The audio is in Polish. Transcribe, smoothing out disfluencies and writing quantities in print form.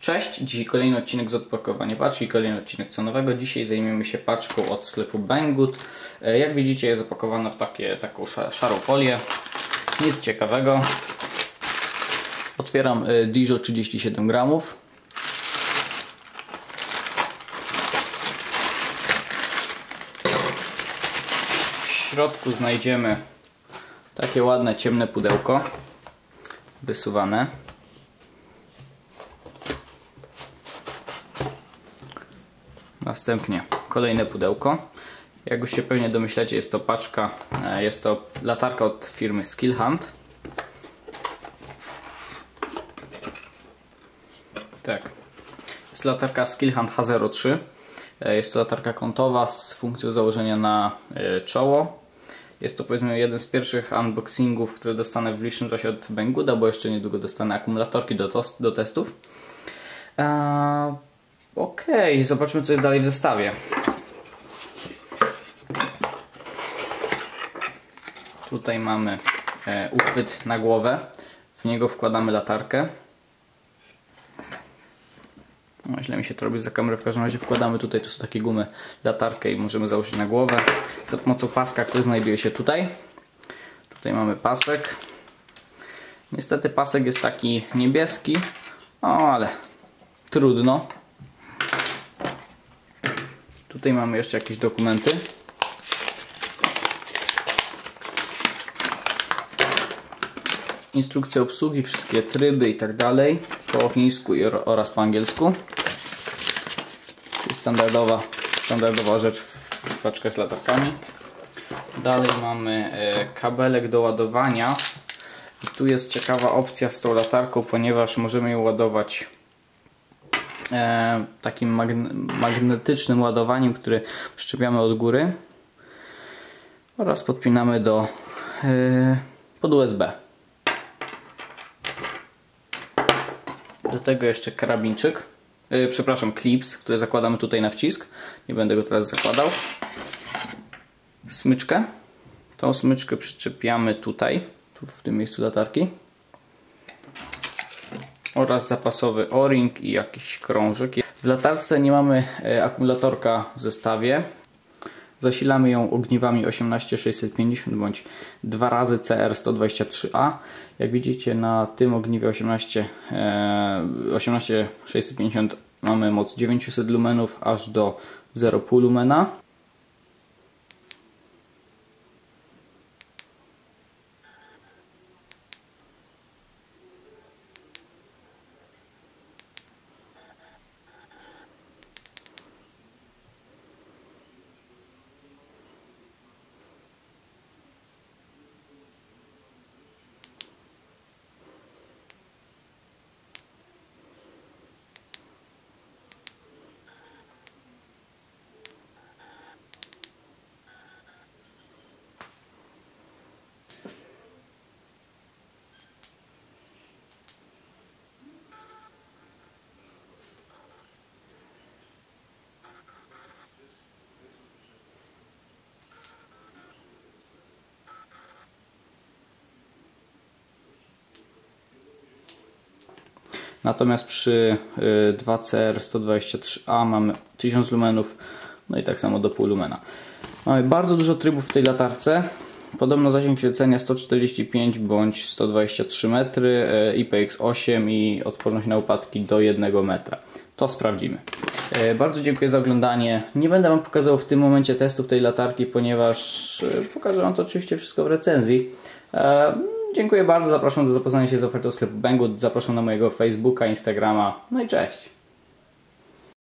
Cześć, dzisiaj kolejny odcinek z odpakowania paczki i kolejny odcinek co nowego. Dzisiaj zajmiemy się paczką od sklepu Banggood. Jak widzicie, jest opakowana w taką szarą folię. Nic ciekawego. Otwieram Dijon 37 gramów. W środku znajdziemy takie ładne, ciemne pudełko wysuwane. Następnie kolejne pudełko. Jak już się pewnie domyślacie, jest to paczka, jest to latarka od firmy Skillhunt. Tak, jest to latarka Skillhunt H03. Jest to latarka kątowa z funkcją założenia na czoło. Jest to, powiedzmy, jeden z pierwszych unboxingów, które dostanę w bliższym czasie od Banggooda, bo jeszcze niedługo dostanę akumulatorki do testów. Okej, zobaczmy, co jest dalej w zestawie. Tutaj mamy uchwyt na głowę. W niego wkładamy latarkę. No, źle mi się to robi za kamerę. W każdym razie wkładamy tutaj, to są takie gumy, latarkę i możemy założyć na głowę za pomocą paska, który znajduje się tutaj. Tutaj mamy pasek. Niestety pasek jest taki niebieski, ale trudno. Tutaj mamy jeszcze jakieś dokumenty. Instrukcja obsługi, wszystkie tryby i tak dalej po chińsku oraz po angielsku. Czyli standardowa rzecz w paczkach z latarkami. Dalej mamy kabelek do ładowania. I tu jest ciekawa opcja z tą latarką, ponieważ możemy ją ładować takim magnetycznym ładowaniem, który przyczepiamy od góry oraz podpinamy pod USB. Do tego jeszcze karabinczyk, przepraszam, klips, który zakładamy tutaj na wcisk. Nie będę go teraz zakładał. Smyczkę. Tą smyczkę przyczepiamy tutaj, w tym miejscu latarki. Oraz zapasowy o-ring i jakiś krążek. W latarce nie mamy akumulatorka w zestawie. Zasilamy ją ogniwami 18650 bądź 2 razy CR123A. Jak widzicie, na tym ogniwie 18650 mamy moc 900 lumenów aż do 0,5 lumena. Natomiast przy 2CR123A mamy 1000 lumenów, no i tak samo do pół lumena. Mamy bardzo dużo trybów w tej latarce. Podobno zasięg świecenia 145 bądź 123 metry, IPX8 i odporność na upadki do 1 metra. To sprawdzimy. Bardzo dziękuję za oglądanie. Nie będę Wam pokazał w tym momencie testów tej latarki, ponieważ pokażę Wam to oczywiście wszystko w recenzji. Dziękuję bardzo, zapraszam do zapoznania się z ofertą sklepu Banggood, zapraszam na mojego Facebooka, Instagrama, no i cześć!